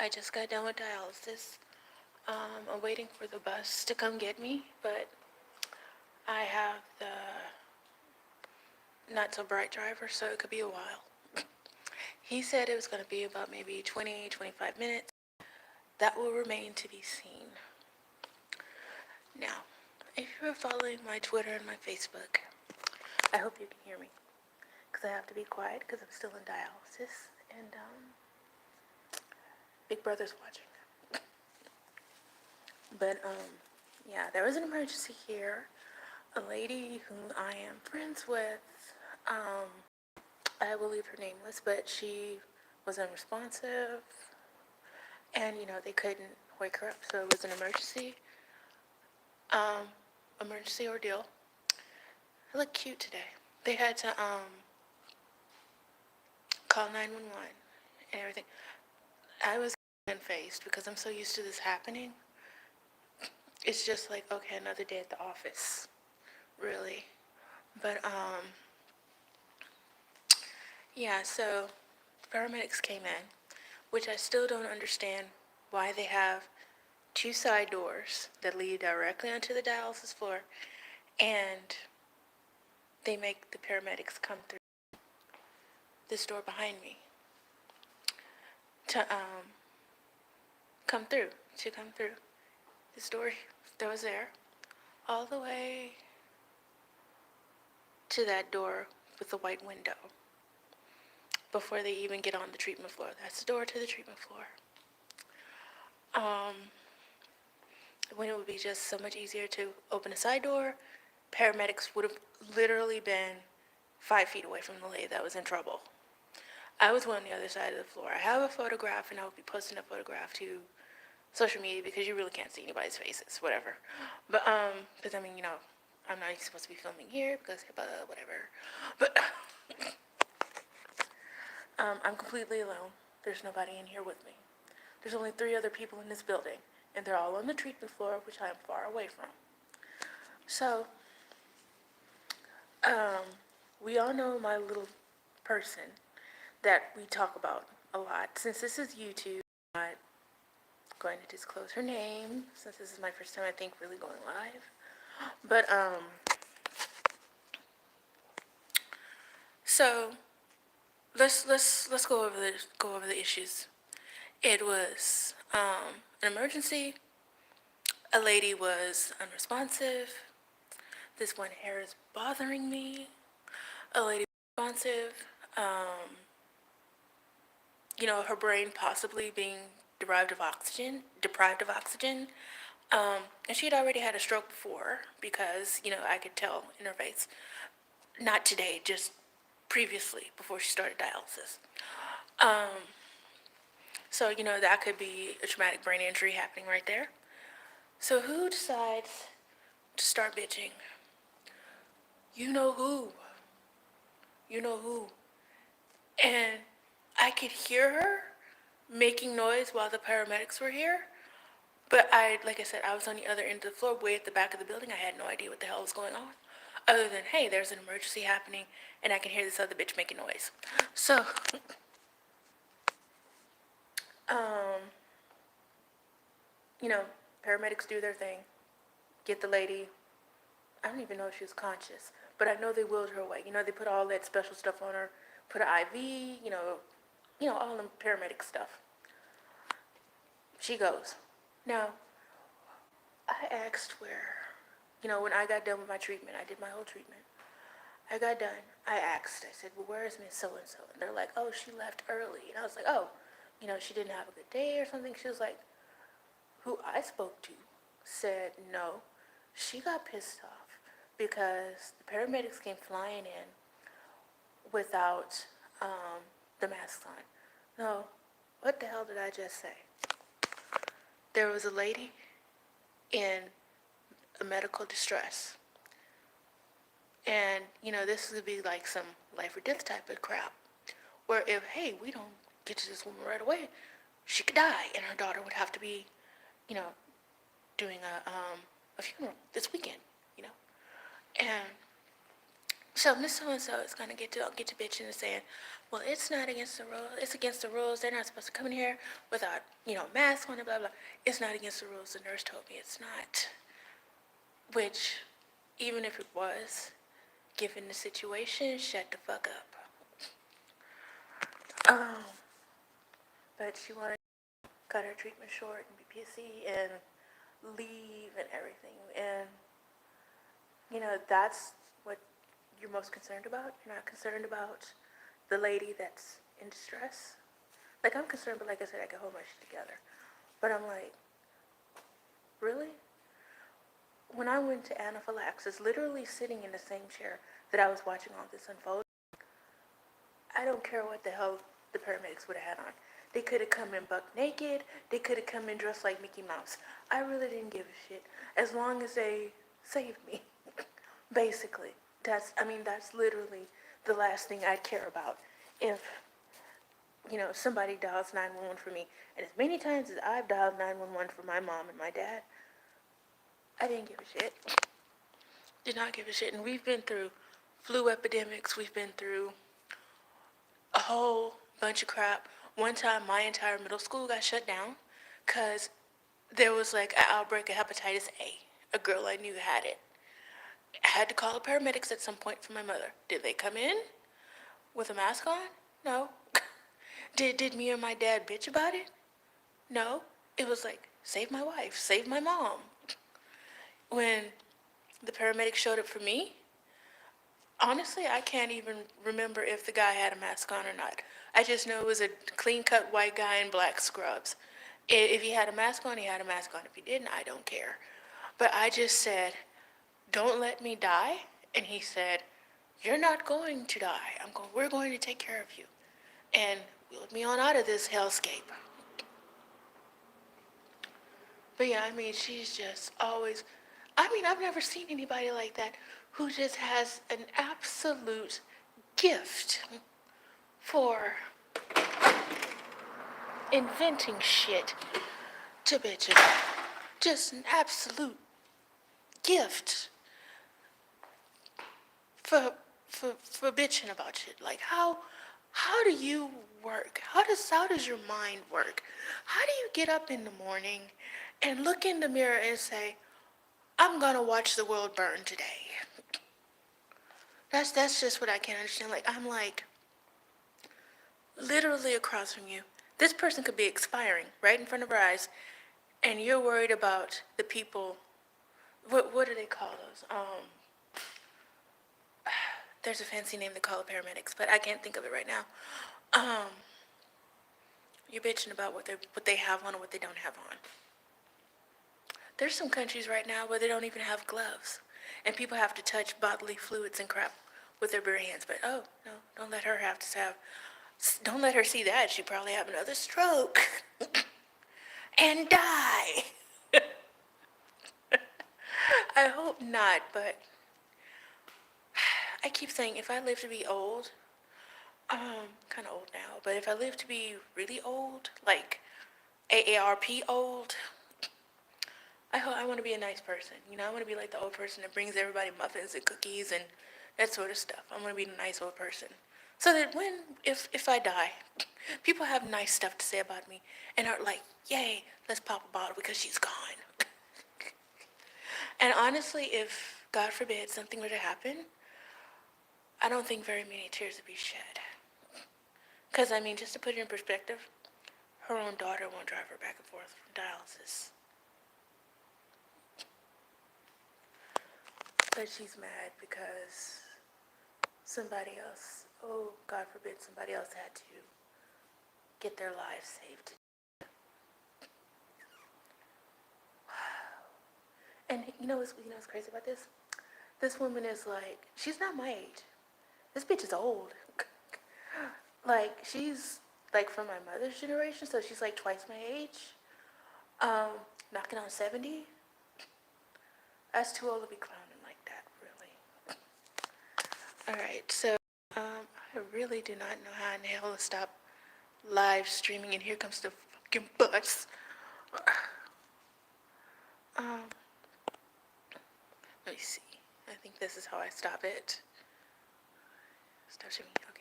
I just got done with dialysis. I'm waiting for the bus to come get me, but I have the not so bright driver, so it could be a while. He said it was going to be about maybe 20, 25 minutes. That will remain to be seen. Now, if you're following my Twitter and my Facebook, I hope you can hear me, because I have to be quiet because I'm still in dialysis, and Big Brother's watching. But yeah, there was an emergency here. A lady whom I am friends with, I will leave her nameless, but she was unresponsive, and they couldn't wake her up, so it was an emergency ordeal. I look cute today. They had to call 911 and everything. I was unfazed because I'm so used to this happening. It's just like, okay, another day at the office, really. But yeah, so paramedics came in, which I still don't understand why they have two side doors that lead directly onto the dialysis floor, and they make the paramedics come through this door behind me to come through this door that was there, all the way to that door with the white window before they even get on the treatment floor. That's the door to the treatment floor. When it would be just so much easier to open a side door, paramedics would have literally been 5 feet away from the lady that was in trouble. I was on the other side of the floor. I have a photograph, and I will be posting a photograph to social media because you really can't see anybody's faces, whatever. But, because I mean, I'm not supposed to be filming here because, whatever. But, I'm completely alone. There's nobody in here with me. There's only 3 other people in this building, and they're all on the treatment floor, which I am far away from. So, we all know my little person that we talk about a lot. Since this is YouTube, I'm not going to disclose her name, since this is my first time, I think, really going live. But, so, let's go over the issues. It was, an emergency. A lady was unresponsive. This one hair is bothering me. A lady was responsive. Her brain possibly being deprived of oxygen. And she had already had a stroke before because, I could tell in her face. Not today, just previously, before she started dialysis. So, that could be a traumatic brain injury happening right there. So who decides to start bitching? You know who. You know who. And I could hear her making noise while the paramedics were here. But like I said, I was on the other end of the floor, way at the back of the building. I had no idea what the hell was going on. Other than, hey, there's an emergency happening, and I can hear this other bitch making noise. So, paramedics do their thing. Get the lady. I don't even know if she was conscious, but I know they wheeled her away. They put all that special stuff on her, put an IV, all the paramedic stuff. She goes. Now, I asked where, when I got done with my treatment, I did my whole treatment. I got done. I asked. I said, well, where is Miss So-and-so? And they're like, oh, she left early. And I was like, oh, she didn't have a good day or something. She was like, who I spoke to said no. She got pissed off because the paramedics came flying in without the masks on. No, what the hell did I just say? There was a lady in a medical distress. And, this would be like some life or death type of crap. Where if, hey, we don't get to this woman right away, she could die. And her daughter would have to be, doing a funeral this weekend, And So Miss So-and-so is gonna get to bitching and saying, well, it's not against the rules. It's against the rules. They're not supposed to come in here without, mask on and blah, blah. It's not against the rules. The nurse told me it's not. Which, even if it was, given the situation, shut the fuck up. But she wanted to cut her treatment short and be pissy and leave and everything. And, that's what you're most concerned about. You're not concerned about the lady that's in distress. Like, I'm concerned, but like I said, I can hold my shit together. But I'm like, really? When I went to anaphylaxis, literally sitting in the same chair that I was watching all this unfold, I don't care what the hell the paramedics would have had on. They could have come in buck naked. They could have come in dressed like Mickey Mouse. I really didn't give a shit as long as they saved me. Basically, that's literally the last thing I'd care about. If somebody dials 911 for me, and as many times as I've dialed 911 for my mom and my dad, I didn't give a shit. Did not give a shit. And we've been through flu epidemics. We've been through a whole bunch of crap. One time, my entire middle school got shut down because there was like an outbreak of hepatitis A. A girl I knew had it. I had to call the paramedics at some point for my mother. Did they come in with a mask on? No. Did me or my dad bitch about it? No. It was like, save my wife, save my mom. When the paramedics showed up for me, honestly, I can't even remember if the guy had a mask on or not. I just know it was a clean-cut white guy in black scrubs. If he had a mask on, he had a mask on. If he didn't, I don't care. But I just said, don't let me die. And he said, you're not going to die. We're going to take care of you. And wheeled me on out of this hellscape. But yeah, she's just always, I've never seen anybody like that who just has an absolute gift for inventing shit to bitch about. Just an absolute gift for bitching about shit. Like, how do you work? How does your mind work? How do you get up in the morning and look in the mirror and say, I'm gonna watch the world burn today? That's just what I can't understand. Like, I'm like literally across from you. This person could be expiring right in front of our eyes, and you're worried about the people. What do they call those? There's a fancy name they call the paramedics, but I can't think of it right now. You're bitching about what they have on and what they don't have on. There's some countries right now where they don't even have gloves, and people have to touch bodily fluids and crap with their bare hands. But oh no, don't let her don't let her see that. She'd probably have another stroke and die. I hope not, but I keep saying if I live to be old, kind of old now, but if I live to be really old, like AARP old, I want to be a nice person. I want to be like the old person that brings everybody muffins and cookies and that sort of stuff. I want to be a nice old person. So that if I die, people have nice stuff to say about me and are like, yay, let's pop a bottle because she's gone. And honestly, if, God forbid, something were to happen, I don't think very many tears would be shed. Because, just to put it in perspective, her own daughter won't drive her back and forth from dialysis. But she's mad because somebody else, oh, God forbid, somebody else had to get their lives saved. And you know what's crazy about this? This woman is like, she's not my age. This bitch is old. Like, she's like from my mother's generation, so she's like twice my age. Knocking on 70. That's too old to be clowning like that, really. All right, so I really do not know how in the hell to stop live streaming, and here comes the fucking bus. Let me see. I think this is how I stop it. It's touching me.